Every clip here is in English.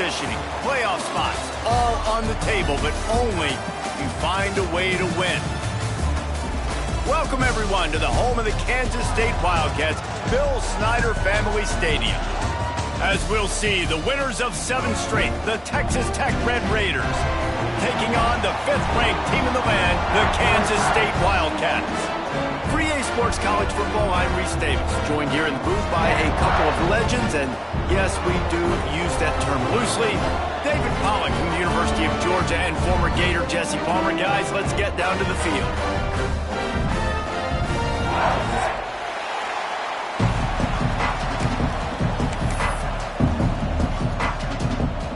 positioning, playoff spots, all on the table, but only if you find a way to win. Welcome, everyone, to the home of the Kansas State Wildcats, Bill Snyder Family Stadium. As we'll see, the winners of 7 straight, the Texas Tech Red Raiders, taking on the 5th-ranked team in the land, the Kansas State Wildcats. For EA Sports College Football, I'm Reese Davis, joined here in the booth by a couple of legends, and yes, we do use that term loosely. David Pollack from the University of Georgia and former Gator Jesse Palmer. Guys, let's get down to the field.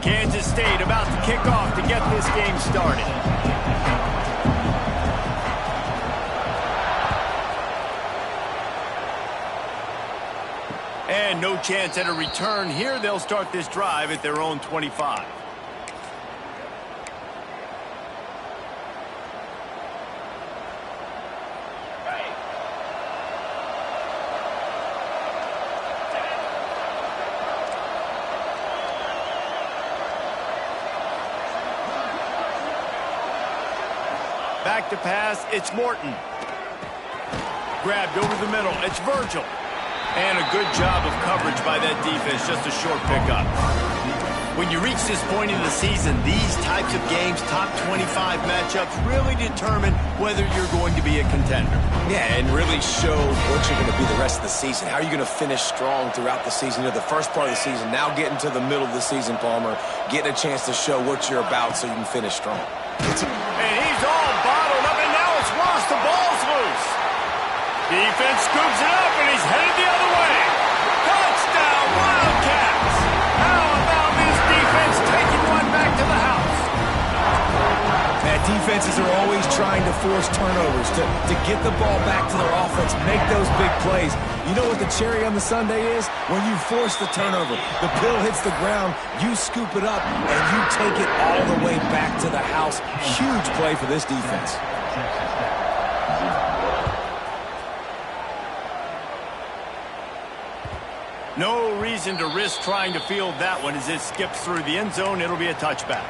Kansas State about to kick off to get this game started. And no chance at a return here. They'll start this drive at their own 25. Back to pass, it's Morton. Grabbed over the middle, it's Virgil. And a good job of coverage by that defense, just a short pickup. When you reach this point in the season, these types of games, top 25 matchups, really determine whether you're going to be a contender. Yeah, and really show what you're going to be the rest of the season. How are you going to finish strong throughout the season? You know, the first part of the season, now getting to the middle of the season, Palmer, getting a chance to show what you're about so you can finish strong. And he's all bottled up, and now it's worse. The ball's loose. Defense scoops it up, and he's headed the other way. Touchdown, Wildcats! How about this defense taking one back to the house? Man, defenses are always trying to force turnovers, to get the ball back to their offense, make those big plays. You know what the cherry on the sundae is? When you force the turnover, the pill hits the ground, you scoop it up, and you take it all the way back to the house. Huge play for this defense. No reason to risk trying to field that one as it skips through the end zone. It'll be a touchback.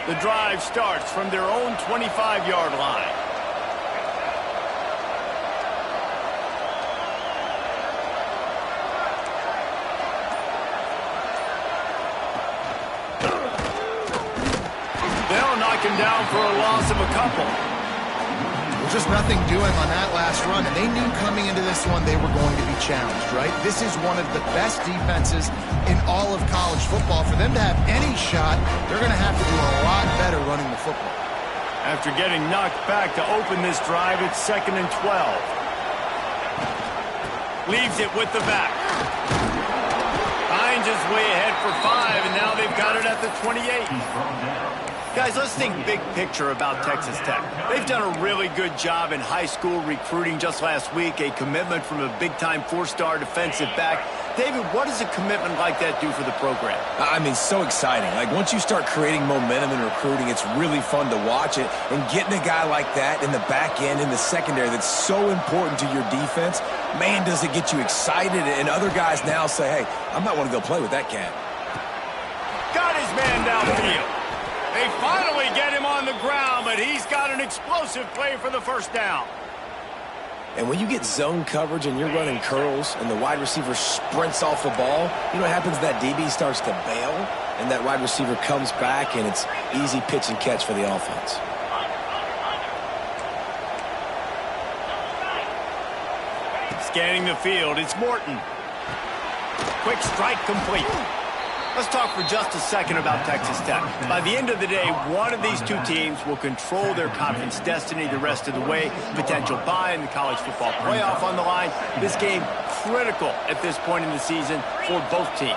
The drive starts from their own 25-yard line. They'll knock him down for a loss of a couple. Just nothing doing on that last run, and they knew coming into this one they were going to be challenged, right? This is one of the best defenses in all of college football. For them to have any shot, they're going to have to do a lot better running the football. After getting knocked back to open this drive, it's 2nd and 12. Leaves it with the back. Hines is way ahead for 5, and now they've got it at the 28. Guys, let's think big picture about Texas Tech. They've done a really good job in high school recruiting. Just last week, a commitment from a big-time 4-star defensive back. David, what does a commitment like that do for the program? I mean, so exciting. Like, once you start creating momentum in recruiting, it's really fun to watch it. And getting a guy like that in the back end, in the secondary, that's so important to your defense, man, does it get you excited. And other guys now say, hey, I might want to go play with that cat. Got his man downfield. They finally get him on the ground, but he's got an explosive play for the first down. And when you get zone coverage and you're running curls and the wide receiver sprints off the ball, you know what happens? That DB starts to bail, and that wide receiver comes back, and it's easy pitch and catch for the offense. Scanning the field, it's Morton. Quick strike complete. Let's talk for just a second about Texas Tech. By the end of the day, one of these two teams will control their conference destiny the rest of the way. Potential bye in the college football playoff on the line. This game critical at this point in the season for both teams.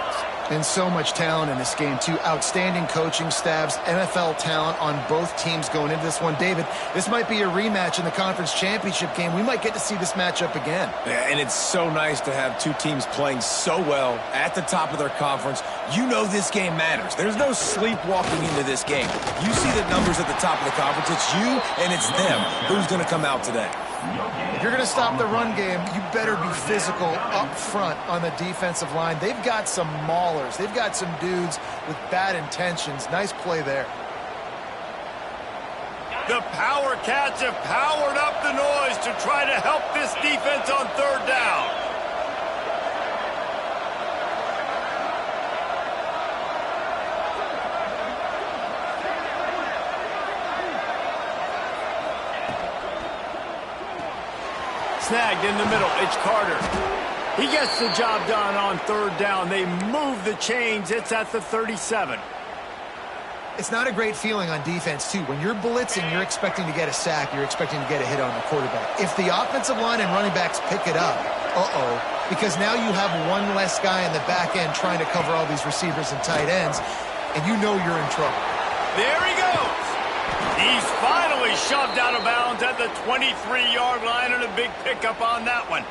And so much talent in this game, too. Outstanding coaching staffs, NFL talent on both teams going into this one. David, this might be a rematch in the conference championship game. We might get to see this matchup again. Yeah, and it's so nice to have two teams playing so well at the top of their conference. You know this game matters. There's no sleepwalking into this game. You see the numbers at the top of the conference. It's you and it's them. Who's going to come out today? If you're going to stop the run game, you better be physical up front on the defensive line. They've got some maulers. They've got some dudes with bad intentions. Nice play there. The Power Cats have powered up the noise to try to help this defense on third down. Snagged in the middle. It's Carter. He gets the job done on third down. They move the chains. It's at the 37. It's not a great feeling on defense, too. When you're blitzing, you're expecting to get a sack. You're expecting to get a hit on the quarterback. If the offensive line and running backs pick it up, because now you have one less guy in the back end trying to cover all these receivers and tight ends, and you know you're in trouble. There he goes. He's finally shoved out of bounds at the 23-yard line, and a big pickup on that one.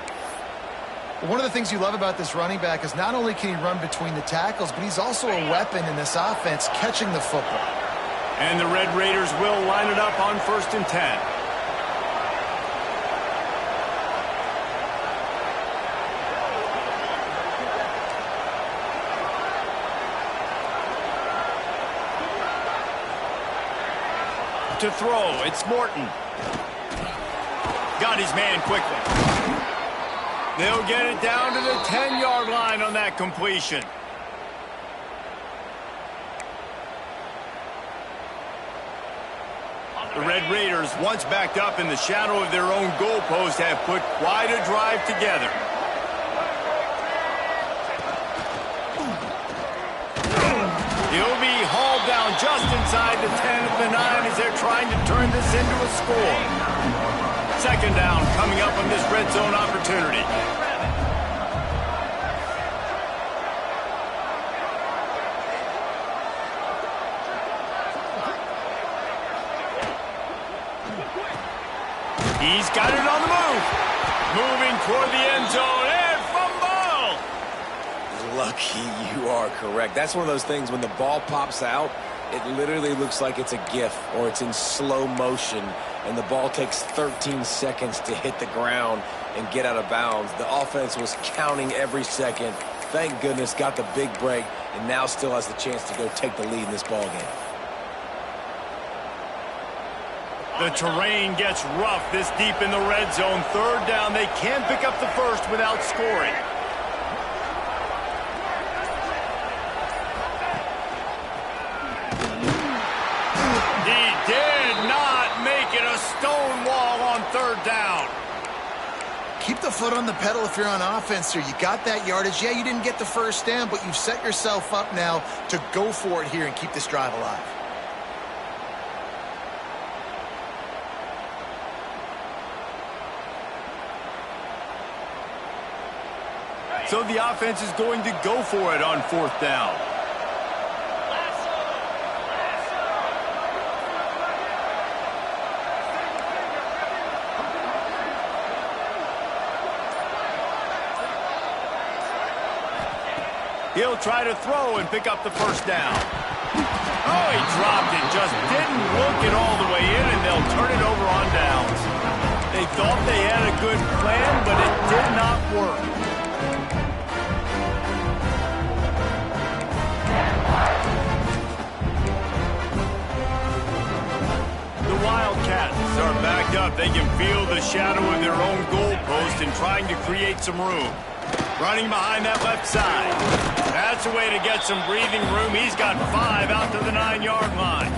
One of the things you love about this running back is not only can he run between the tackles, but he's also a weapon in this offense catching the football. And the Red Raiders will line it up on 1st and 10. To throw, it's Morton. Got his man quickly. They'll get it down to the 10-yard line on that completion. The Red Raiders, once backed up in the shadow of their own goalpost, have put quite a drive together. He'll be hauled down just inside the 10 of the 9 as they're trying to turn this into a score. 2nd down coming up on this red zone opportunity. He's got it on the move. Moving toward the end zone and fumble. Lucky you are correct. That's one of those things when the ball pops out, it literally looks like it's a GIF or it's in slow motion, and the ball takes 13 seconds to hit the ground and get out of bounds. The offense was counting every second. Thank goodness got the big break and now still has the chance to go take the lead in this ball game. The terrain gets rough this deep in the red zone. 3rd down. They can't pick up the first without scoring. He did not make it a stone wall on 3rd down. Keep the foot on the pedal if you're on offense here. You got that yardage. Yeah, you didn't get the first down, but you've set yourself up now to go for it here and keep this drive alive. So the offense is going to go for it on 4th down. He'll try to throw and pick up the 1st down. Oh, he dropped it. Just didn't look it all the way in, and they'll turn it over on downs. They thought they had a good plan, but it did not work. The Wildcats are backed up. They can feel the shadow of their own goalpost and trying to create some room. Running behind that left side. That's a way to get some breathing room. He's got 5 out to the 9-yard line.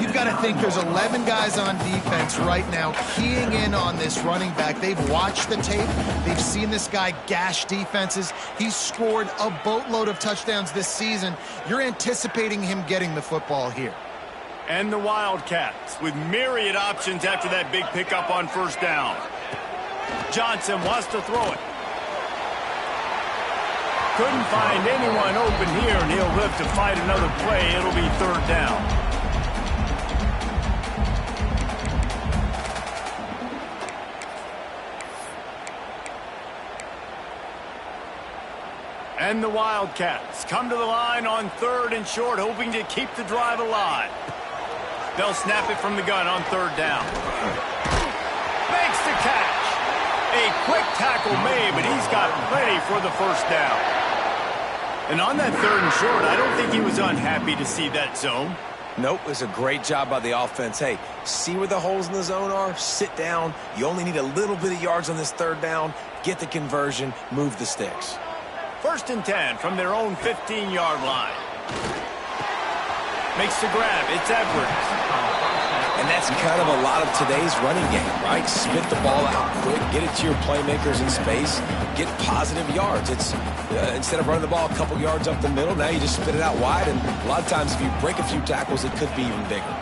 You've got to think there's 11 guys on defense right now keying in on this running back. They've watched the tape. They've seen this guy gash defenses. He's scored a boatload of touchdowns this season. You're anticipating him getting the football here. And the Wildcats with myriad options after that big pickup on 1st down. Johnson wants to throw it. Couldn't find anyone open here, and he'll live to fight another play. It'll be 3rd down. And the Wildcats come to the line on 3rd and short, hoping to keep the drive alive. They'll snap it from the gun on 3rd down. tackle made, but he's got plenty for the first down. And on that 3rd and short, I don't think he was unhappy to see that zone. Nope, it was a great job by the offense. Hey, see where the holes in the zone are? Sit down. You only need a little bit of yards on this 3rd down. Get the conversion. Move the sticks. 1st and 10 from their own 15-yard line. Makes the grab. It's Edwards. And that's kind of a lot of today's running game, right? Spit the ball out quick, get it to your playmakers in space, get positive yards. It's instead of running the ball a couple yards up the middle, now you just spit it out wide, and a lot of times if you break a few tackles, it could be even bigger.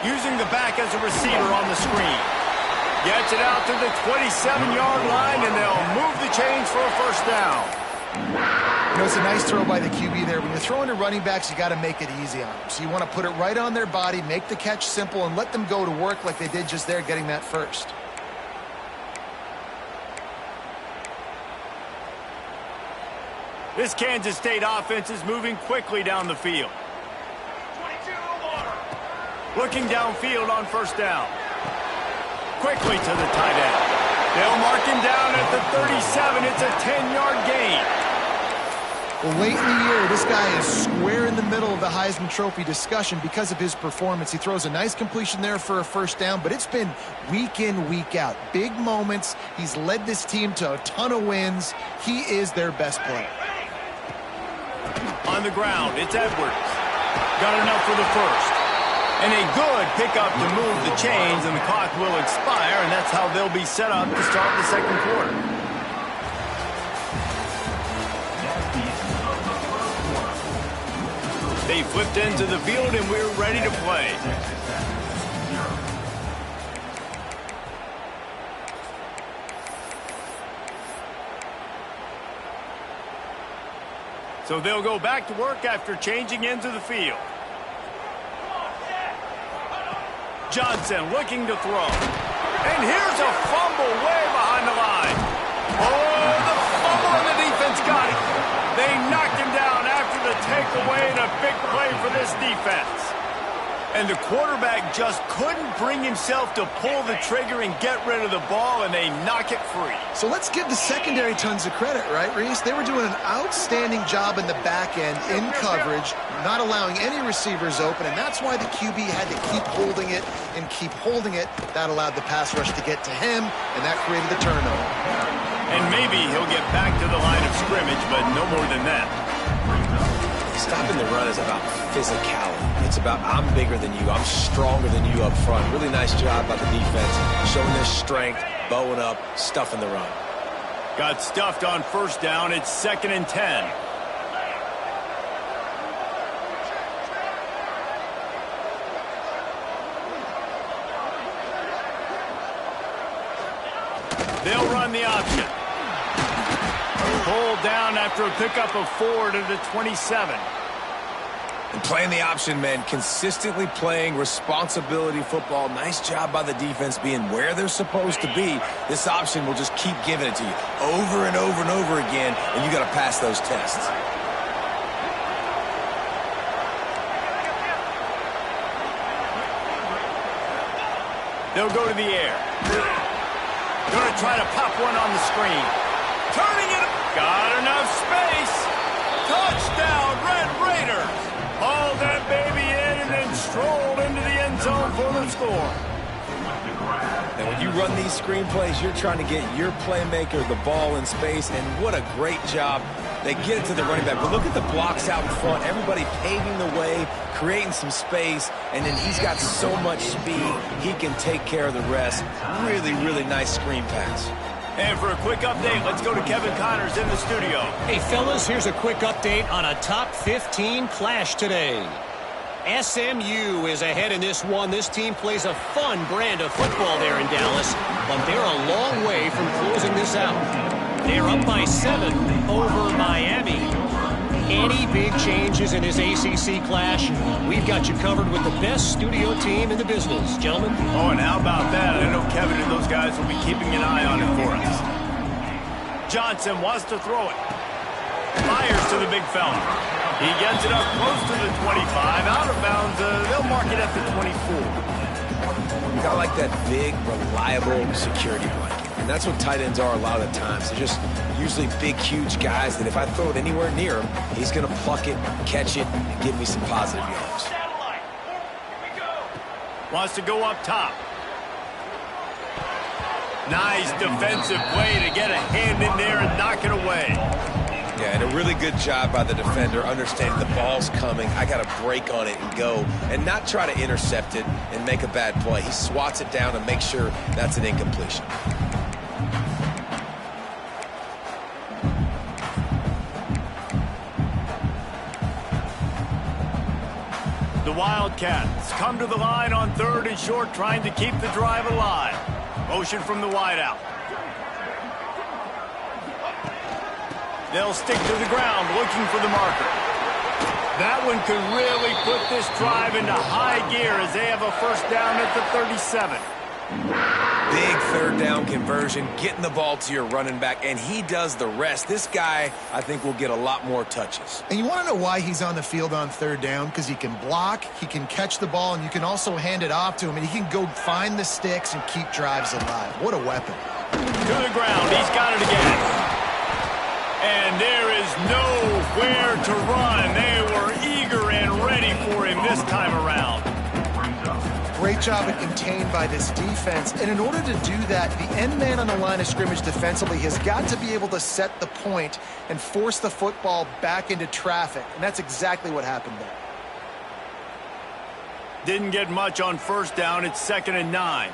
Using the back as a receiver on the screen. Gets it out to the 27-yard line, and they'll move the chains for a first down. You know, it's a nice throw by the QB there. When you're throwing to running backs, you got to make it easy on them. So you want to put it right on their body, make the catch simple, and let them go to work like they did just there, getting that first. This Kansas State offense is moving quickly down the field. Looking downfield on first down. Quickly to the tight end. They'll mark him down at the 37. It's a 10-yard gain. Well, late in the year, this guy is square in the middle of the Heisman Trophy discussion because of his performance. He throws a nice completion there for a first down, but it's been week in, week out. Big moments. He's led this team to a ton of wins. He is their best player. On the ground, it's Edwards. Got enough for the first. And a good pickup to move the chains, and the clock will expire, and that's how they'll be set up to start the 2nd quarter. They flipped into the field, and we're ready to play. So they'll go back to work after changing into the field. Johnson looking to throw. And here's a fumble way behind the line. Oh, the fumble, and the defense got it. They knocked him down after the takeaway, and a big play for this defense. And the quarterback just couldn't bring himself to pull the trigger and get rid of the ball, and they knock it free. So let's give the secondary tons of credit, right, Reese? They were doing an outstanding job in the back end, in coverage, not allowing any receivers open, and that's why the QB had to keep holding it and keep holding it. That allowed the pass rush to get to him, and that created the turnover. And maybe he'll get back to the line of scrimmage, but no more than that. Stopping the run is about physicality. It's about I'm bigger than you, I'm stronger than you up front. Really nice job by the defense, showing their strength, bowing up, stuffing the run. Got stuffed on first down. It's 2nd and 10. They'll run the option. Pulled down after a pickup of 4 to the 27. And playing the option, man, consistently playing responsibility football. Nice job by the defense being where they're supposed to be. This option will just keep giving it to you over and over and over again, and you got to pass those tests. They'll go to the air. Going to try to pop one on the screen. Turning it. Got enough space. Touchdown, Red Raiders. Hauled that baby in and then strolled into the end zone for the score. And when you run these screen plays, you're trying to get your playmaker the ball in space, and what a great job. They get it to the running back, but look at the blocks out in front. Everybody paving the way, creating some space, and then he's got so much speed, he can take care of the rest. Really, really nice screen pass. And for a quick update, let's go to Kevin Connors in the studio. Hey, fellas, here's a quick update on a top 15 clash today. SMU is ahead in this one. This team plays a fun brand of football there in Dallas, but they're a long way from closing this out. They're up by 7 over Miami. Any big changes in his ACC clash, we've got you covered with the best studio team in the business, gentlemen. Oh, and how about that? I know Kevin and those guys will be keeping an eye on it for us. Johnson wants to throw it. Fires to the big fella. He gets it up close to the 25. Out of bounds, they'll mark it at the 24. I like that big, reliable security blanket. And that's what tight ends are a lot of the times. They're just usually big, huge guys that if I throw it anywhere near him, he's going to pluck it, catch it, and give me some positive yards. Wants to go up top. Nice defensive play to get a hand in there and knock it away. Yeah, and a really good job by the defender understanding the ball's coming. I got to break on it and go and not try to intercept it and make a bad play. He swats it down and makes sure that's an incompletion. The Wildcats come to the line on 3rd and short, trying to keep the drive alive. Motion from the wideout. They'll stick to the ground looking for the marker. That one could really put this drive into high gear as they have a first down at the 37. Big 3rd down conversion, getting the ball to your running back, and he does the rest. This guy, I think, will get a lot more touches. And you want to know why he's on the field on 3rd down? Because he can block, he can catch the ball, and you can also hand it off to him, and he can go find the sticks and keep drives alive. What a weapon. To the ground, he's got it again. And there is nowhere to run. They were eager and ready for him this time around. Great job at contained by this defense. And in order to do that, the end man on the line of scrimmage defensively has got to be able to set the point and force the football back into traffic. And that's exactly what happened there. Didn't get much on 1st down. It's 2nd and 9.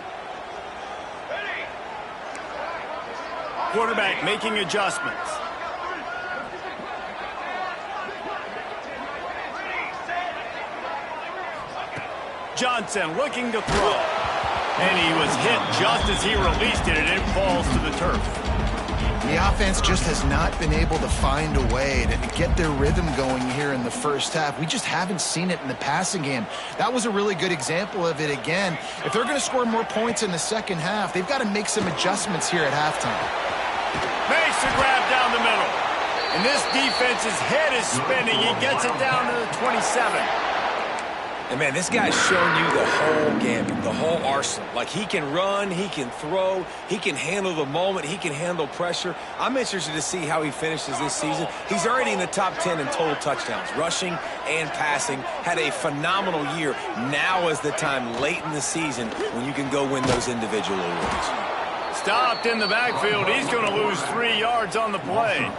Quarterback making adjustments. Johnson looking to throw. And he was hit just as he released it, and it falls to the turf. The offense just has not been able to find a way to get their rhythm going here in the first half. We just haven't seen it in the passing game. That was a really good example of it again. If they're going to score more points in the second half, they've got to make some adjustments here at halftime. Makes a grab down the middle. And this defense's head is spinning. He gets it down to the 27. And, man, this guy's showing you the whole gamut, the whole arsenal. Like, he can run, he can throw, he can handle the moment, he can handle pressure. I'm interested to see how he finishes this season. He's already in the top 10 in total touchdowns, rushing and passing. Had a phenomenal year. Now is the time late in the season when you can go win those individual awards. Stopped in the backfield. He's going to lose 3 yards on the play.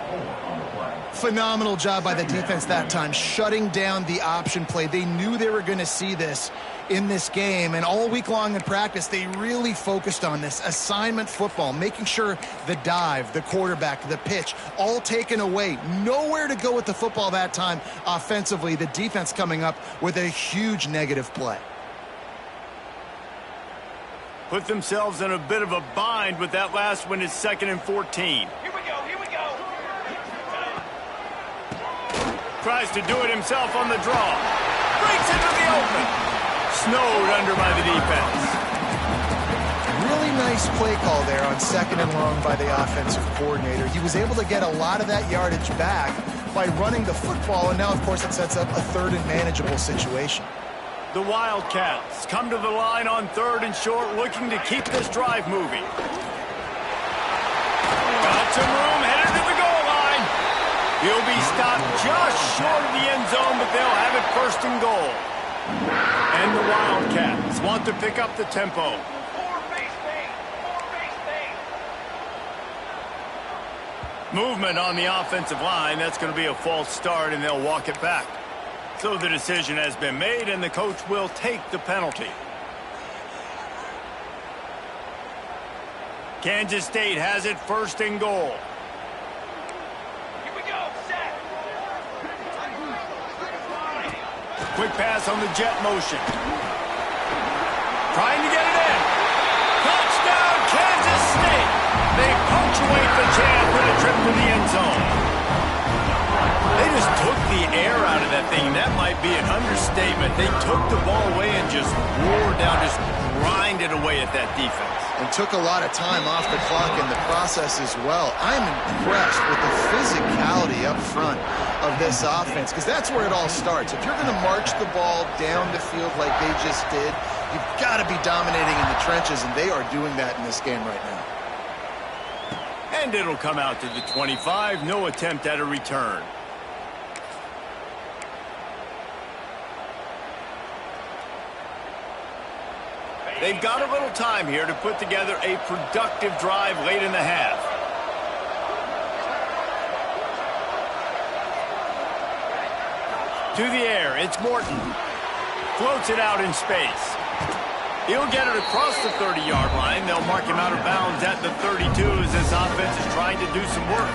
Phenomenal job by the defense that time, shutting down the option play. They knew they were going to see this in this game, and all week long in practice, they really focused on this assignment football, making sure the dive, the quarterback, the pitch, all taken away. Nowhere to go with the football that time offensively. The defense coming up with a huge negative play. Put themselves in a bit of a bind with that last one. It's 2nd and 14. Tries to do it himself on the draw. Breaks into the open. Snowed under by the defense. Really nice play call there on 2nd and long by the offensive coordinator. He was able to get a lot of that yardage back by running the football, and now, of course, it sets up a 3rd and manageable situation. The Wildcats come to the line on 3rd and short, looking to keep this drive moving. Got some room, headed to the goal line. He'll be stopped just short of the end zone, but they'll have it 1st and goal. And the Wildcats want to pick up the tempo. Movement on the offensive line. That's going to be a false start, and they'll walk it back. So the decision has been made, and the coach will take the penalty. Kansas State has it 1st and goal. Quick pass on the jet motion. Trying to get it in. Touchdown, Kansas State. They punctuate the chance with a trip to the end zone. They just took the air out of that thing. That might be an understatement. They took the ball away and just wore down, just grinded away at that defense. And took a lot of time off the clock in the process as well. I'm impressed with the physicality up front of this offense, because that's where it all starts. If you're going to march the ball down the field like they just did, you've got to be dominating in the trenches, and they are doing that in this game right now. And it'll come out to the 25. No attempt at a return. They've got a little time here to put together a productive drive late in the half. To the air, it's Morton. Floats it out in space. He'll get it across the 30-yard line. They'll mark him out of bounds at the 32 as this offense is trying to do some work.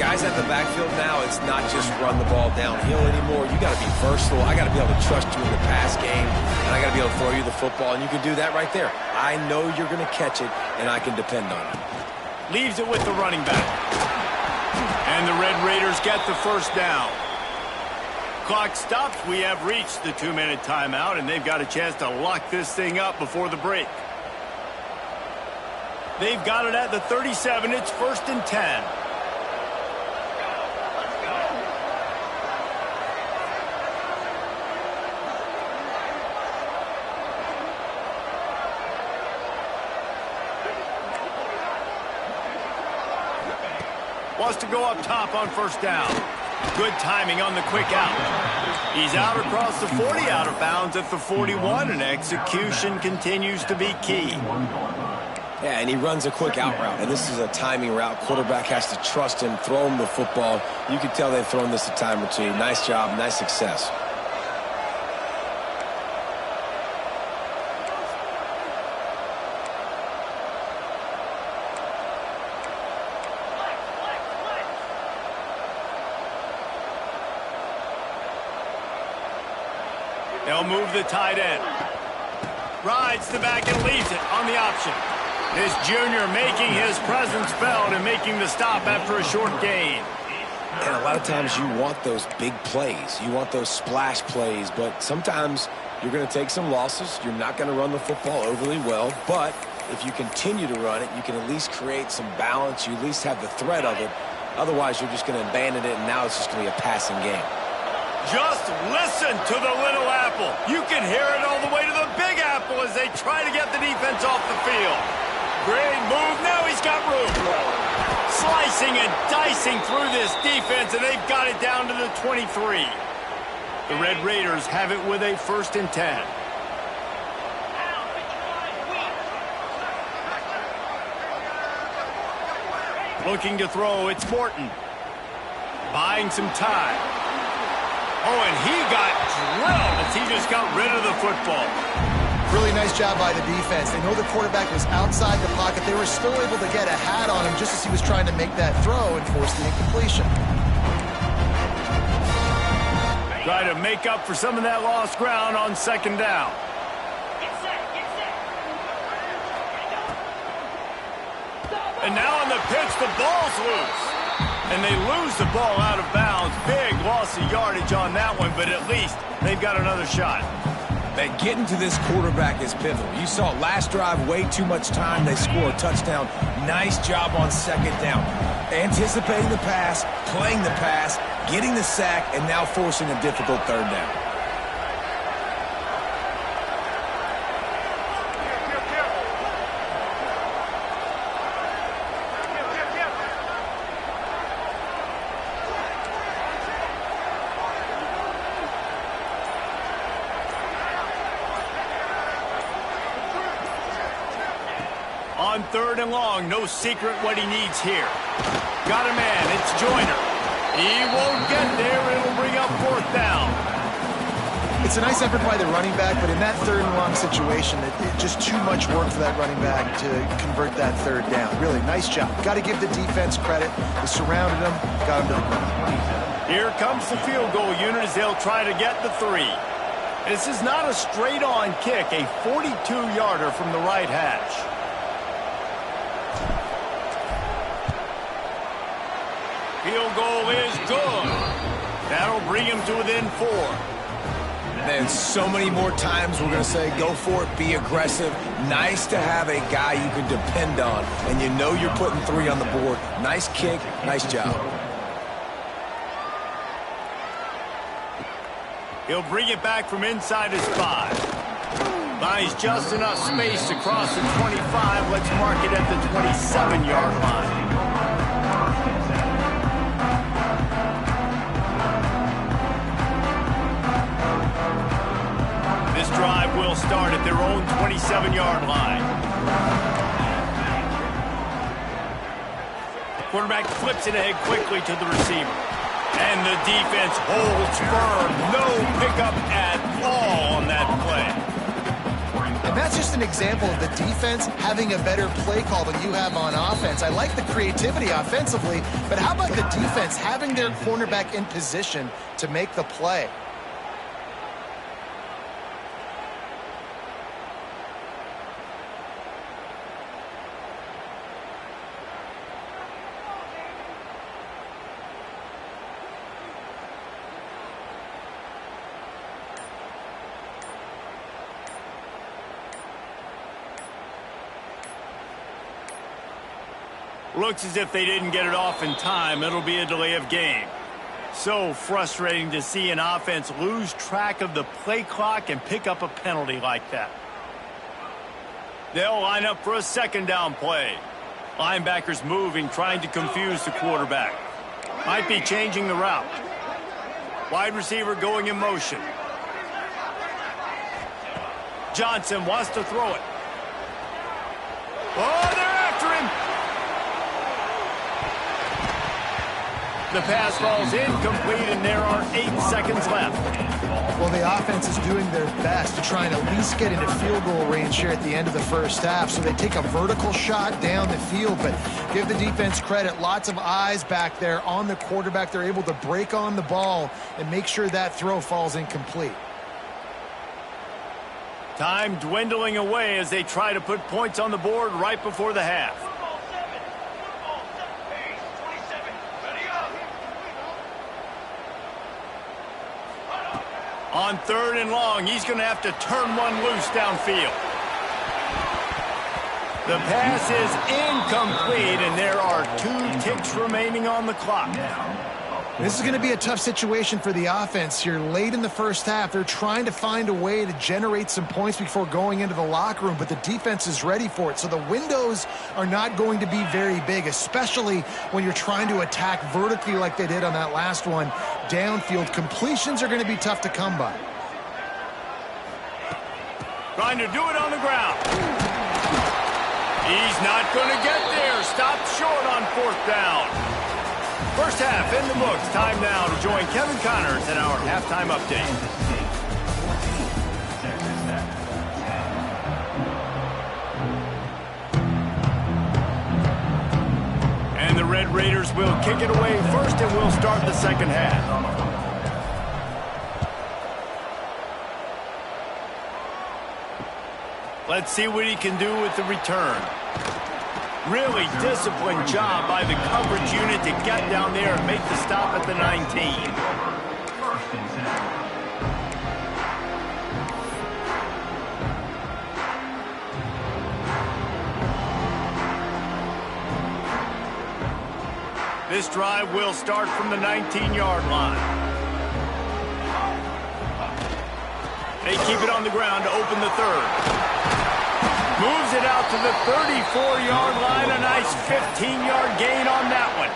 Guys at the backfield now, it's not just run the ball downhill anymore. You got to be versatile. I got to be able to trust you in the pass game, and I got to be able to throw you the football, and you can do that right there. I know you're going to catch it, and I can depend on it. Leaves it with the running back. And the Red Raiders get the first down. Clock stops. We have reached the 2-minute timeout, and they've got a chance to lock this thing up before the break. They've got it at the 37. It's 1st and 10. Wants to go up top on 1st down. Good timing on the quick out. He's out across the 40, out of bounds at the 41, and execution continues to be key. Yeah, and he runs a quick out route, and this is a timing route. Quarterback has to trust him, throw him the football. You can tell they've thrown this a time or two. Nice job, nice success. They'll move the tight end. Rides the back and leaves it on the option. This junior making his presence felt and making the stop after a short gain. And a lot of times you want those big plays. You want those splash plays, but sometimes you're going to take some losses. You're not going to run the football overly well, but if you continue to run it, you can at least create some balance. You at least have the threat of it. Otherwise, you're just going to abandon it, and now it's just going to be a passing game. Just listen to the little apple. You can hear it all the way to the big apple as they try to get the defense off the field. Great move. Now he's got room. Slicing and dicing through this defense, and they've got it down to the 23. The Red Raiders have it with a 1st and 10. Looking to throw, it's Morton. Buying some time. Oh, and he got drilled as he just got rid of the football. Really nice job by the defense. They know the quarterback was outside the pocket. They were still able to get a hat on him just as he was trying to make that throw and force the incompletion. Try to make up for some of that lost ground on 2nd down. And now on the pitch, the ball's loose. And they lose the ball out of bounds. Big loss of yardage on that one, but at least they've got another shot. That getting to this quarterback is pivotal. You saw last drive, way too much time. They score a touchdown. Nice job on 2nd down. Anticipating the pass, playing the pass, getting the sack, and now forcing a difficult 3rd down. On 3rd and long, no secret what he needs here. Got a man, it's Joyner. He won't get there, it'll bring up 4th down. It's a nice effort by the running back, but in that 3rd and long situation, it's just too much work for that running back to convert that 3rd down. Really, nice job. Got to give the defense credit. They surrounded him, got him to the ground. Here comes the field goal unit as they'll try to get the 3. This is not a straight-on kick, a 42-yarder from the right hash. Field goal is good. That'll bring him to within 4. Then so many more times we're going to say, go for it, be aggressive. Nice to have a guy you can depend on, and you know you're putting 3 on the board. Nice kick, nice job. He'll bring it back from inside his 5. Buys just enough space to cross the 25. Let's mark it at the 27-yard line. This drive will start at their own 27-yard line. Quarterback flips it ahead quickly to the receiver. And the defense holds firm. No pickup at all on that play. And that's just an example of the defense having a better play call than you have on offense. I like the creativity offensively, but how about the defense having their cornerback in position to make the play? Looks as if they didn't get it off in time. It'll be a delay of game. So frustrating to see an offense lose track of the play clock and pick up a penalty like that. They'll line up for a second down play. Linebackers moving, trying to confuse the quarterback. Might be changing the route. Wide receiver going in motion. Johnson wants to throw it. Oh, they're after him. The pass falls incomplete, and there are 8 seconds left. Well, the offense is doing their best to try and at least get into field goal range here at the end of the first half. So they take a vertical shot down the field, but give the defense credit. Lots of eyes back there on the quarterback. They're able to break on the ball and make sure that throw falls incomplete. Time dwindling away as they try to put points on the board right before the half. On 3rd and long, he's going to have to turn one loose downfield. The pass is incomplete, and there are 2 ticks remaining on the clock. This is going to be a tough situation for the offense here. Late in the first half, they're trying to find a way to generate some points before going into the locker room, but the defense is ready for it. So the windows are not going to be very big, especially when you're trying to attack vertically like they did on that last one. Downfield completions are going to be tough to come by. Trying to do it on the ground. He's not going to get there. Stopped short on 4th down. First half in the books. Time now to join Kevin Connors in our halftime update. And the Red Raiders will kick it away first, and we'll start the second half. Let's see what he can do with the return. Really disciplined job by the coverage unit to get down there and make the stop at the 19. This drive will start from the 19-yard line. They keep it on the ground to open the 3rd. Moves it out to the 34-yard line. A nice 15-yard gain on that one.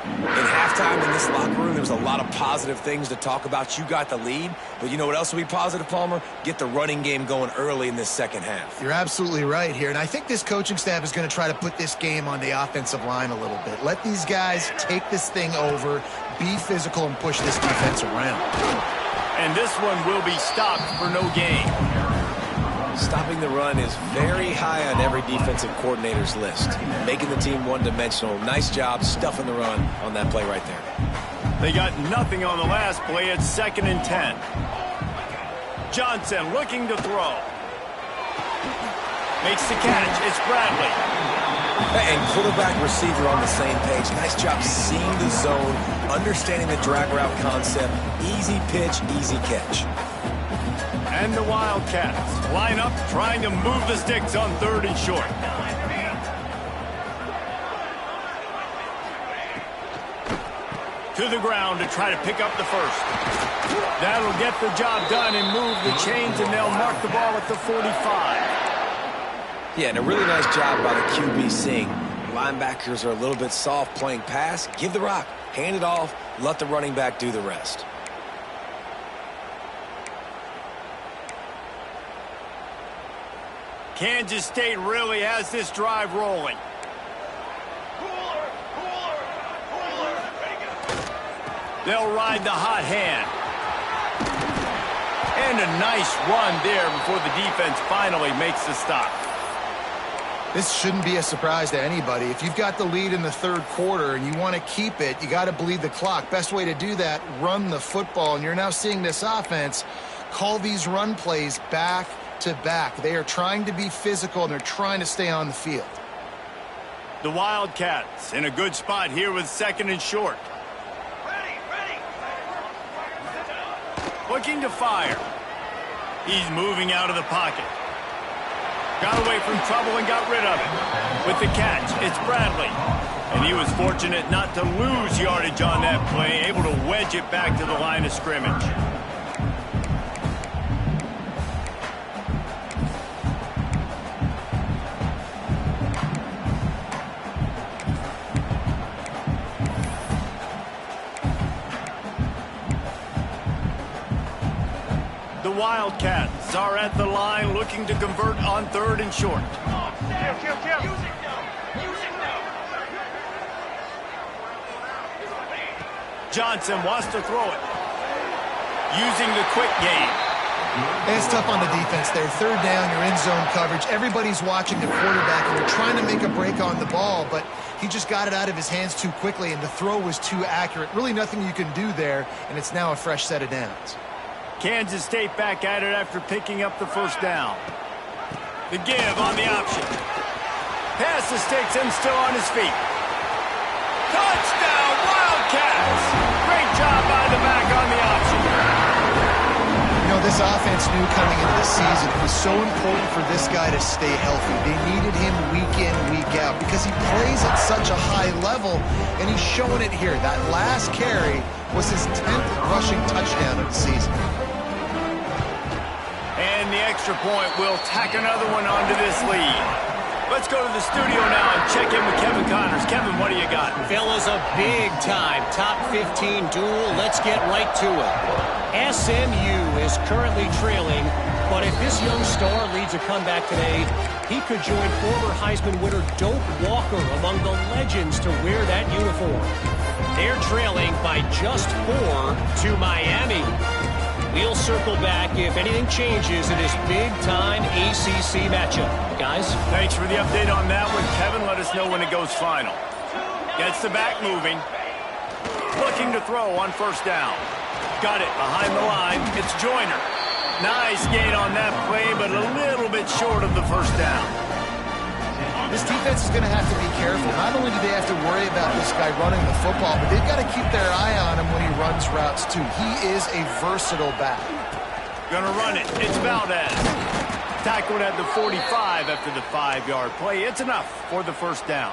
In halftime in this locker room, there was a lot of positive things to talk about. You got the lead, but you know what else will be positive, Palmer? Get the running game going early in this second half. You're absolutely right here, and I think this coaching staff is going to try to put this game on the offensive line a little bit. Let these guys take this thing over, be physical, and push this defense around. And this one will be stopped for no gain. Stopping the run is very high on every defensive coordinator's list. Making the team one-dimensional. Nice job stuffing the run on that play right there. They got nothing on the last play. It's 2nd and 10. Johnson looking to throw. Makes the catch. It's Bradley. And quarterback receiver on the same page. Nice job seeing the zone, understanding the drag route concept. Easy pitch, easy catch. And the Wildcats line up trying to move the sticks on 3rd and short. To the ground to try to pick up the first. That'll get the job done and move the chains, and they'll mark the ball at the 45. Yeah, and a really nice job by the QB seeing. Linebackers are a little bit soft playing pass. Give the rock, hand it off, let the running back do the rest. Kansas State really has this drive rolling. They'll ride the hot hand. And a nice run there before the defense finally makes the stop. This shouldn't be a surprise to anybody. If you've got the lead in the third quarter and you want to keep it, you got to bleed the clock. Best way to do that, run the football. And you're now seeing this offense call these run plays back to back. They are trying to be physical, and they're trying to stay on the field. The Wildcats in a good spot here with 2nd and short. Looking to fire. He's moving out of the pocket. Got away from trouble and got rid of it. With the catch, it's Bradley. And he was fortunate not to lose yardage on that play, able to wedge it back to the line of scrimmage. The Wildcats are at the line looking to convert on 3rd and short. Johnson wants to throw it. Using the quick game. And it's tough on the defense there. 3rd down, you're in zone coverage. Everybody's watching the quarterback, and you're trying to make a break on the ball, but he just got it out of his hands too quickly, and the throw was too accurate. Really nothing you can do there, and it's now a fresh set of downs. Kansas State back at it after picking up the 1st down. The give on the option. Pass to Sticks and still on his feet. Touchdown, Wildcats! Great job by the back on the option. You know, this offense knew coming into the season it was so important for this guy to stay healthy. They needed him week in, week out because he plays at such a high level, and he's showing it here. That last carry was his 10th rushing touchdown of the season. And the extra point will tack another one onto this lead. Let's go to the studio now and check in with Kevin Connors. Kevin, what do you got? Fellas, a big-time top 15 duel. Let's get right to it. SMU is currently trailing, but if this young star leads a comeback today, he could join former Heisman winner Doak Walker among the legends to wear that uniform. They're trailing by just 4 to Miami. We'll circle back if anything changes in this big-time ACC matchup. Guys? Thanks for the update on that one, Kevin. Let us know when it goes final. Gets the back moving. Looking to throw on 1st down. Got it behind the line. It's Joyner. Nice gain on that play, but a little bit short of the 1st down. This defense is going to have to be careful. Not only do they have to worry about this guy running the football, but they've got to keep their eye on him when he runs routes, too. He is a versatile back. Gonna run it. It's Valdez. Tackled at the 45 after the 5-yard play. It's enough for the 1st down.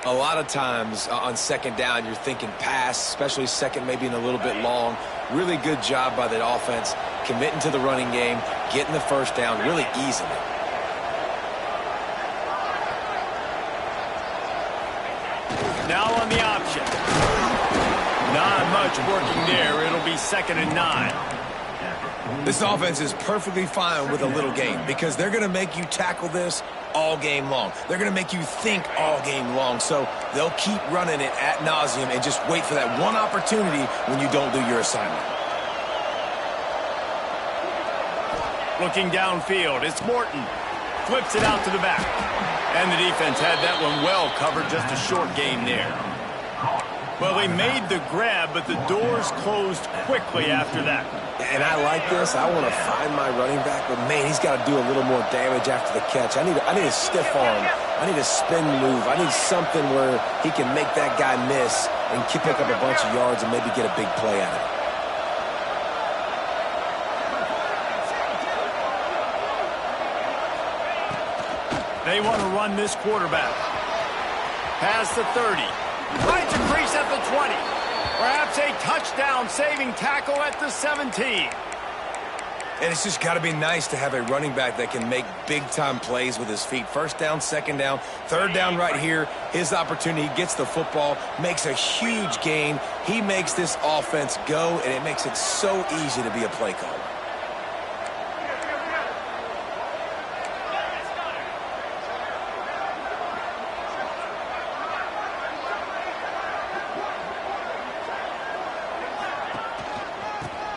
A lot of times on 2nd down, you're thinking pass, especially 2nd, maybe in a little bit long. Really good job by the offense, committing to the running game, getting the 1st down, really easing it. Now on the option. Not much working there. It'll be 2nd and 9. This offense is perfectly fine with a little game because they're going to make you tackle this all game long. They're going to make you think all game long. So they'll keep running it ad nauseum and just wait for that one opportunity when you don't do your assignment. Looking downfield, it's Morton. Flips it out to the back. And the defense had that one well covered, just a short game there. Well, he made the grab, but the doors closed quickly after that. And I like this. I want to find my running back, but man, he's got to do a little more damage after the catch. I need a stiff arm. I need a spin move. I need something where he can make that guy miss and pick up a bunch of yards and maybe get a big play out of it. They want to run this quarterback. Past the 30. Finds a crease at the 20. Perhaps a touchdown-saving tackle at the 17. And it's just got to be nice to have a running back that can make big-time plays with his feet. First down, second down, third down right here. His opportunity, he gets the football, makes a huge gain. He makes this offense go, and it makes it so easy to be a play caller.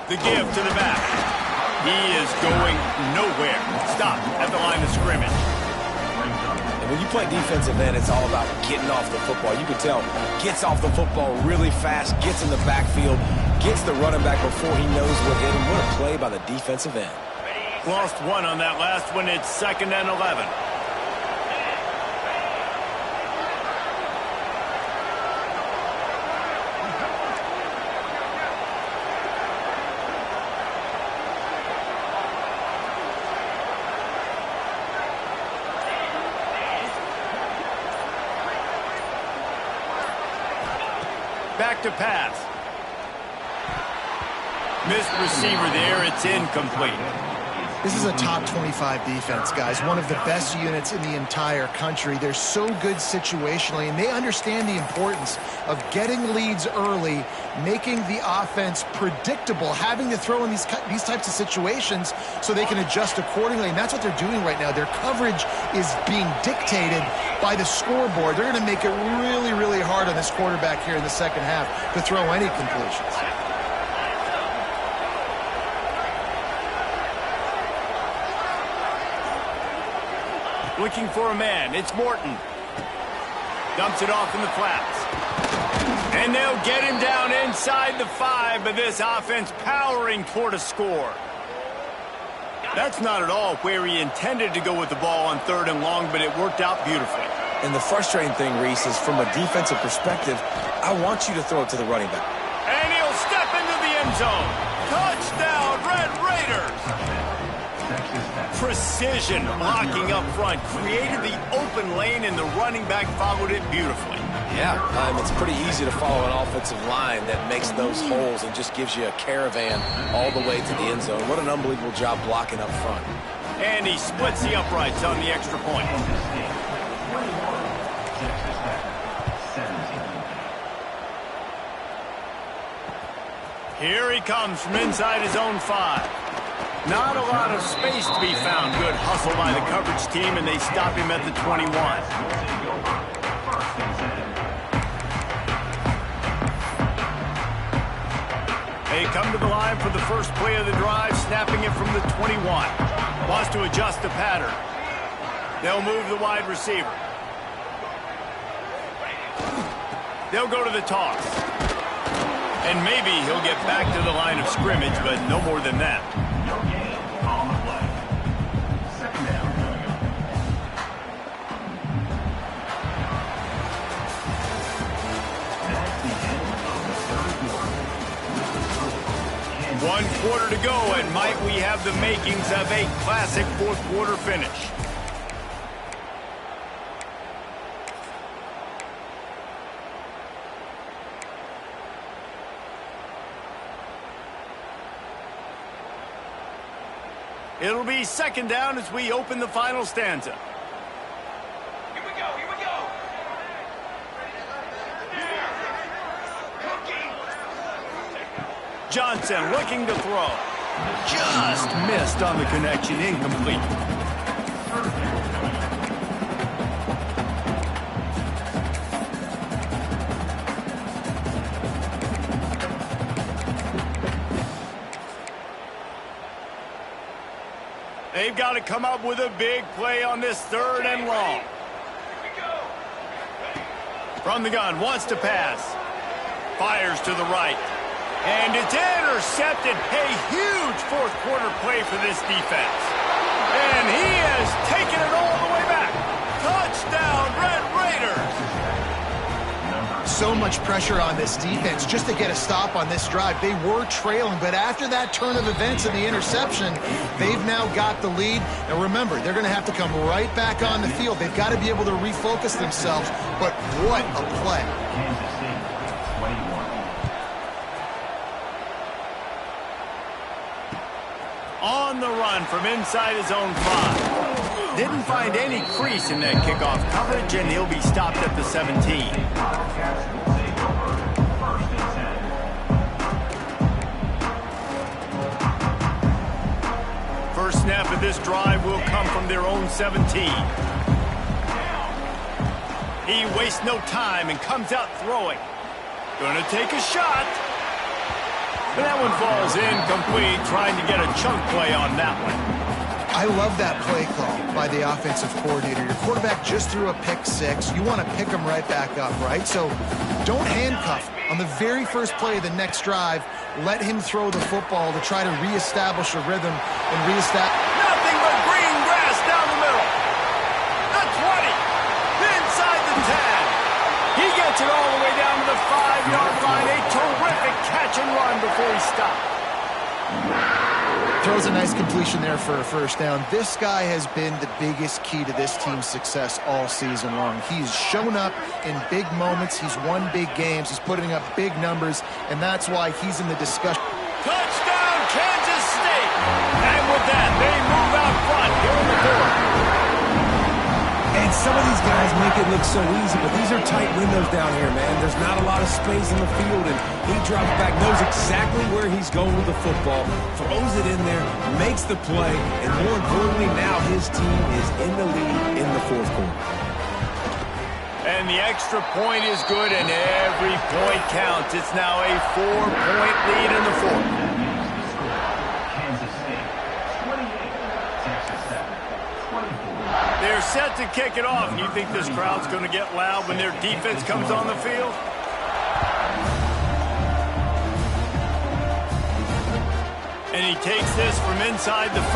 The give to the back. He is going nowhere. Stop at the line of scrimmage. And when you play defensive end, it's all about getting off the football. You can tell, gets off the football really fast, gets in the backfield, gets the running back before he knows what hit him. What a play by the defensive end. Lost one on that last one. It's 2nd and 11. Back to pass. Missed receiver there. It's incomplete. This is a top 25 defense, guys. One of the best units in the entire country. They're so good situationally, and they understand the importance of getting leads early, making the offense predictable, having to throw in these types of situations so they can adjust accordingly. And that's what they're doing right now. Their coverage is being dictated by the scoreboard. They're going to make it really, really hard on this quarterback here in the second half to throw any completions. Looking for a man. It's Morton. Dumps it off in the flats. And they'll get him down inside the 5, but this offense powering toward a score. That's not at all where he intended to go with the ball on 3rd and long, but it worked out beautifully. And the frustrating thing, Reese, is from a defensive perspective, I want you to throw it to the running back. And he'll step into the end zone. Touchdown, Red Raiders! Precision blocking up front, created the open lane, and the running back followed it beautifully. Yeah, it's pretty easy to follow an offensive line that makes those holes and just gives you a caravan all the way to the end zone. What an unbelievable job blocking up front. And he splits the uprights on the extra point. Here he comes from inside his own 5. Not a lot of space to be found. Good hustle by the coverage team, and they stop him at the 21. They come to the line for the first play of the drive, snapping it from the 21. Wants to adjust the pattern. They'll move the wide receiver. They'll go to the toss. And maybe he'll get back to the line of scrimmage, but no more than that. One quarter to go, and might we have the makings of a classic fourth quarter finish. It'll be 2nd down as we open the final stanza. Here we go, here we go. Johnson looking to throw. Just missed on the connection, incomplete. They've got to come up with a big play on this 3rd and long. From the gun, wants to pass. Fires to the right. And it's intercepted. A huge fourth quarter play for this defense. And he has taken it all the way back. Touchdown, Red Raiders. So much pressure on this defense just to get a stop on this drive. They were trailing, but after that turn of events and the interception, they've now got the lead. Now remember, they're going to have to come right back on the field. They've got to be able to refocus themselves, but what a play. run from inside his own 5. Didn't find any crease in that kickoff coverage, and he'll be stopped at the 17. First snap of this drive will come from their own 17. He wastes no time and comes out throwing. Gonna take a shot. And that one falls incomplete, trying to get a chunk play on that one. I love that play call by the offensive coordinator. Your quarterback just threw a pick 6. You want to pick him right back up, right? So don't handcuff. On the very first play of the next drive, let him throw the football to try to reestablish a rhythm and reestablish. Nothing but green grass down the middle. The 20. Inside the 10. He gets it all the way down to the 5-yard line. A terrific catch and run before he stopped. Throws a nice completion there for a first down. This guy has been the biggest key to this team's success all season long. He's shown up in big moments. He's won big games. He's putting up big numbers, and that's why he's in the discussion. Touchdown, Kansas State! And with that, they move out front here in the fourth. And some of these guys make it look so easy, but these are tight windows down here, man. There's not a lot of space in the field, and he drops back, knows exactly where he's going with the football, throws it in there, makes the play, and more importantly, now his team is in the lead in the fourth quarter. And the extra point is good, and every point counts. It's now a 4-point lead in the fourth. Kansas State, 28, Texas 7, 24. They're set to kick it off. And you think this crowd's going to get loud when their defense comes on the field? And he takes this from inside the 5.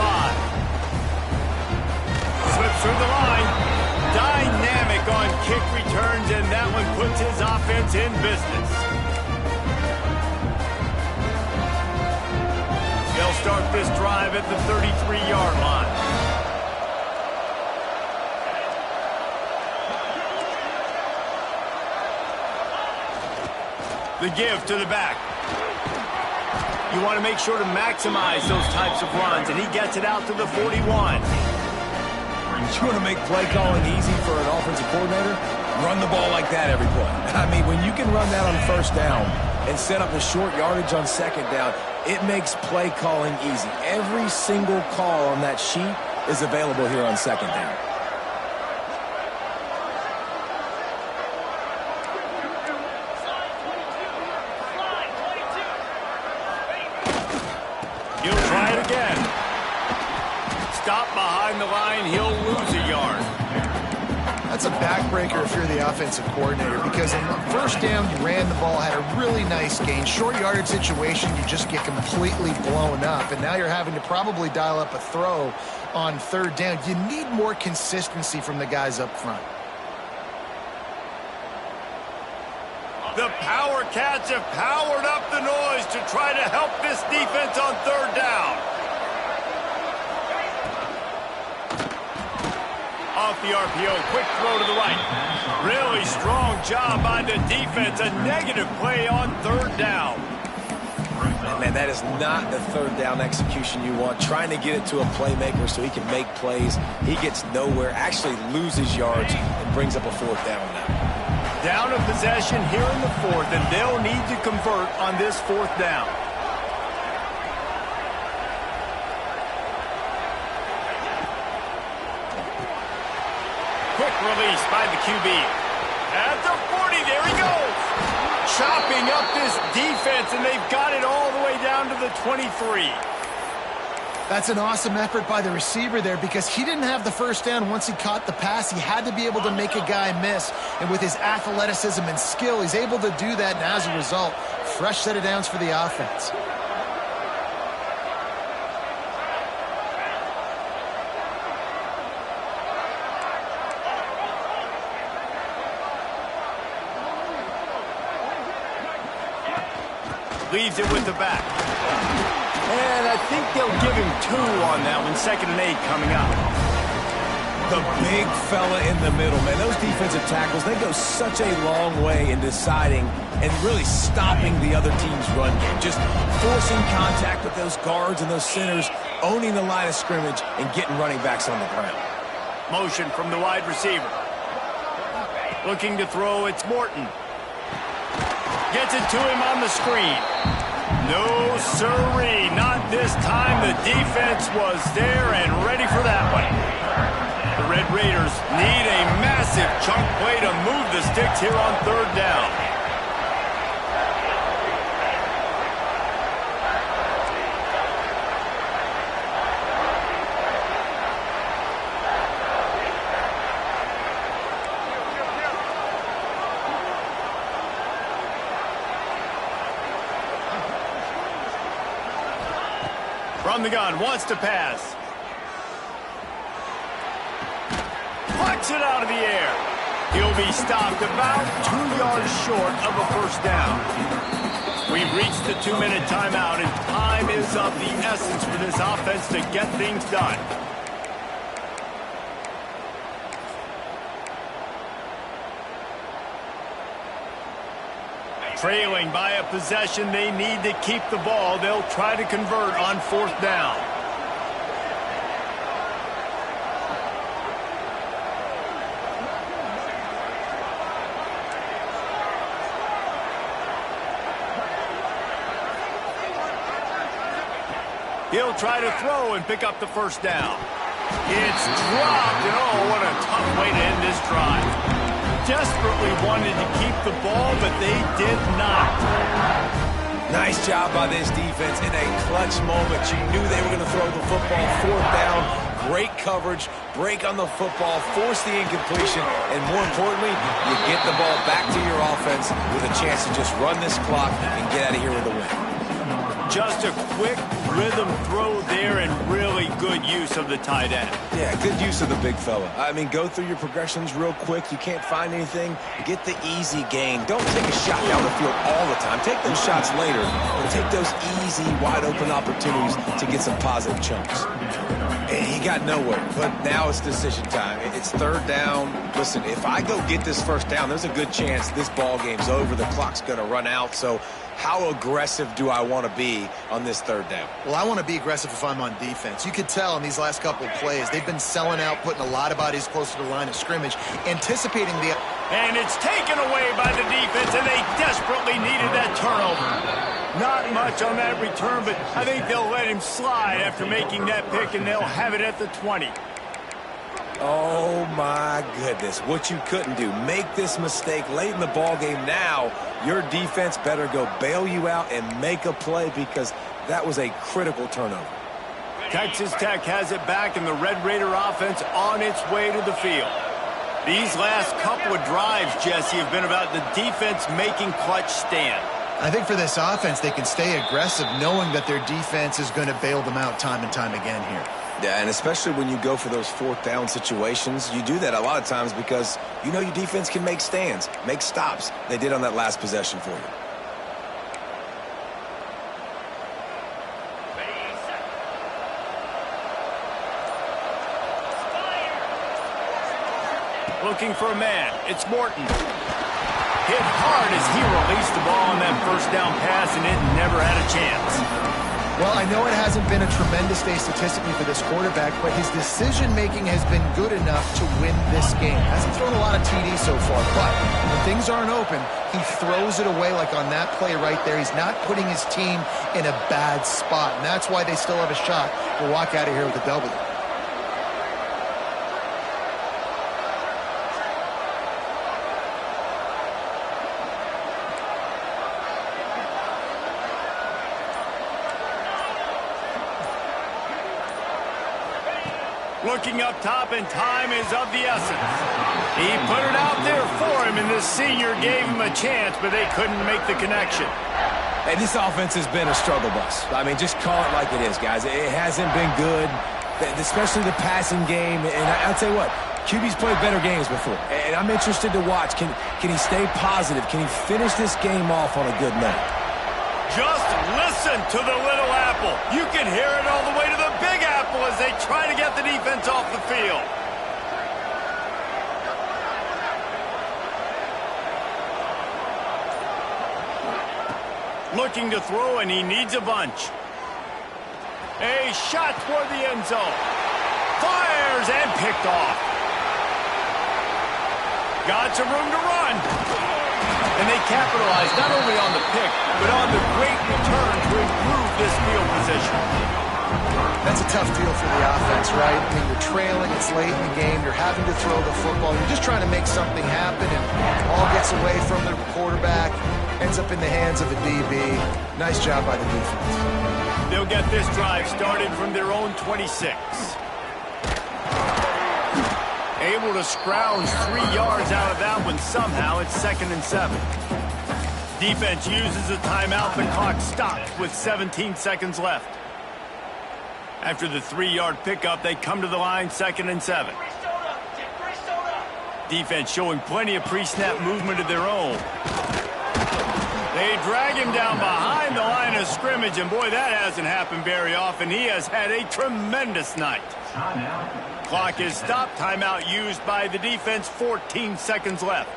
Slips through the line. Dynamic on kick returns, and that one puts his offense in business. They'll start this drive at the 33-yard line. The give to the back. You want to make sure to maximize those types of runs, and he gets it out to the 41. You want to make play calling easy for an offensive coordinator? Run the ball like that every play. I mean, when you can run that on first down and set up a short yardage on second down, it makes play calling easy. Every single call on that sheet is available here on second down. He'll try it again. Stop behind the line, he'll lose a yard. That's a backbreaker if you're the offensive coordinator, because in the first down, you ran the ball, had a really nice gain. Short yardage situation, you just get completely blown up, and now you're having to probably dial up a throw on third down. You need more consistency from the guys up front. The Power Cats have powered up the noise to try to help this defense on third down. Off the RPO, quick throw to the right. Really strong job by the defense. A negative play on third down. Man, that is not the third down execution you want. Trying to get it to a playmaker so he can make plays. He gets nowhere, actually loses yards, and brings up a fourth down now. Down of possession here in the fourth, and they'll need to convert on this fourth down. Quick release by the QB. At the 40, there he goes. Chopping up this defense, and they've got it all the way down to the 23. That's an awesome effort by the receiver there, because he didn't have the first down once he caught the pass. He had to be able to make a guy miss. And with his athleticism and skill, he's able to do that. And as a result, fresh set of downs for the offense. Leaves it with the back. And I think they'll give him 2 on that one. 2nd and 8 coming up. The big fella in the middle, man. Those defensive tackles, they go such a long way in deciding and really stopping the other team's run game. Just forcing contact with those guards and those centers, owning the line of scrimmage, and getting running backs on the ground. Motion from the wide receiver. Looking to throw, it's Morton. Gets it to him on the screen. No sirree, not this time. The defense was there and ready for that one. The Red Raiders need a massive chunk play to move the sticks here on third down. From the gun, wants to pass. Plucks it out of the air. He'll be stopped about 2 yards short of a first down. We've reached the 2-minute timeout, and time is of the essence for this offense to get things done. Trailing by a possession, they need to keep the ball. They'll try to convert on fourth down. He'll try to throw and pick up the first down. It's dropped, and oh, what a tough way to end this drive. Desperately wanted to keep the ball, but they did not. Nice job by this defense in a clutch moment. You knew they were going to throw the football. Fourth down, great coverage, break on the football, force the incompletion, and more importantly, you get the ball back to your offense with a chance to just run this clock and get out of here with a win. Just a quick rhythm throw there and really good use of the tight end. Yeah, good use of the big fella. I mean, go through your progressions real quick. You can't find anything. Get the easy gain. Don't take a shot down the field all the time. Take those shots later, but take those easy, wide-open opportunities to get some positive chunks. And he got nowhere, but now it's decision time. It's third down. Listen, if I go get this first down, there's a good chance this ball game's over. The clock's going to run out, so how aggressive do I want to be on this third down? Well, I want to be aggressive if I'm on defense. You could tell in these last couple of plays, they've been selling out, putting a lot of bodies close to the line of scrimmage, anticipating the... And it's taken away by the defense, and they desperately needed that turnover. Not much on that return, but I think they'll let him slide after making that pick, and they'll have it at the 20. Oh, my goodness. What you couldn't do. Make this mistake late in the ballgame. Now, your defense better go bail you out and make a play because that was a critical turnover. Texas Tech has it back, and the Red Raider offense on its way to the field. These last couple of drives, Jesse, have been about the defense making clutch stand. I think for this offense, they can stay aggressive knowing that their defense is going to bail them out time and time again here. Yeah, and especially when you go for those fourth down situations, you do that a lot of times because you know your defense can make stands, make stops. They did on that last possession for you. Looking for a man. It's Morton. Hit hard as he released the ball on that first down pass, and it never had a chance. Well, I know it hasn't been a tremendous day statistically for this quarterback, but his decision-making has been good enough to win this game. Hasn't thrown a lot of TDs so far, but when things aren't open, he throws it away like on that play right there. He's not putting his team in a bad spot, and that's why they still have a shot to walk out of here with a W. Looking up top, and time is of the essence. He put it out there for him, and this senior gave him a chance, but they couldn't make the connection. And this offense has been a struggle bus. I mean, just call it like it is, guys. It hasn't been good, especially the passing game. And I'll tell you what, QB's played better games before. And I'm interested to watch. Can he stay positive? Can he finish this game off on a good note? Just listen to the little apple. You can hear it all the way to the big apple as they try to get the defense off the field. Looking to throw, and he needs a bunch. A shot toward the end zone. Fires and picked off. Got some room to run. And they capitalized not only on the pick, but on the great return to improve this field position. That's a tough deal for the offense, right? I mean, you're trailing, it's late in the game, you're having to throw the football, you're just trying to make something happen, and all gets away from the quarterback, ends up in the hands of a DB. Nice job by the defense. They'll get this drive started from their own 26. Able to scrounge 3 yards out of that one somehow. It's 2nd and 7. Defense uses a timeout. The clock stops with 17 seconds left. After the 3-yard pickup, they come to the line, 2nd and 7. Defense showing plenty of pre-snap movement of their own. They drag him down behind the line of scrimmage, and boy, that hasn't happened very often. He has had a tremendous night. Clock is stopped. Timeout used by the defense. 14 seconds left.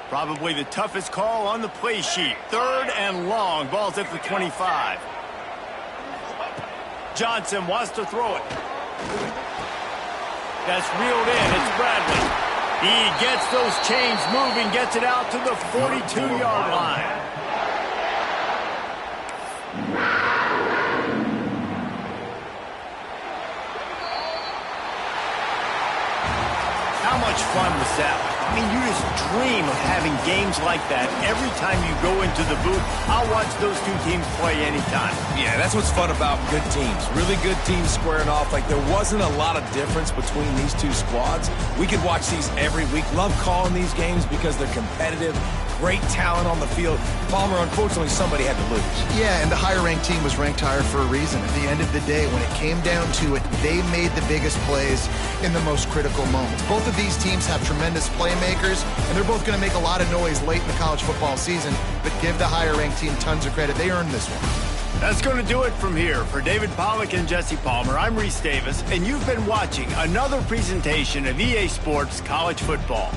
Probably the toughest call on the play sheet. 3rd and long. Ball's at the 25. Johnson wants to throw it. That's reeled in. It's Bradley. He gets those chains moving, gets it out to the 42-yard line. How much fun was that? I mean, you just dream of having games like that every time you go into the booth. I'll watch those two teams play anytime. Yeah, that's what's fun about good teams. Really good teams squaring off. Like, there wasn't a lot of difference between these two squads. We could watch these every week. Love calling these games because they're competitive. Great talent on the field. Palmer, unfortunately, somebody had to lose. Yeah, and the higher-ranked team was ranked higher for a reason. At the end of the day, when it came down to it, they made the biggest plays in the most critical moments. Both of these teams have tremendous playmakers, and they're both going to make a lot of noise late in the college football season, but give the higher-ranked team tons of credit. They earned this one. That's going to do it from here. For David Pollack and Jesse Palmer, I'm Reese Davis, and you've been watching another presentation of EA Sports College Football.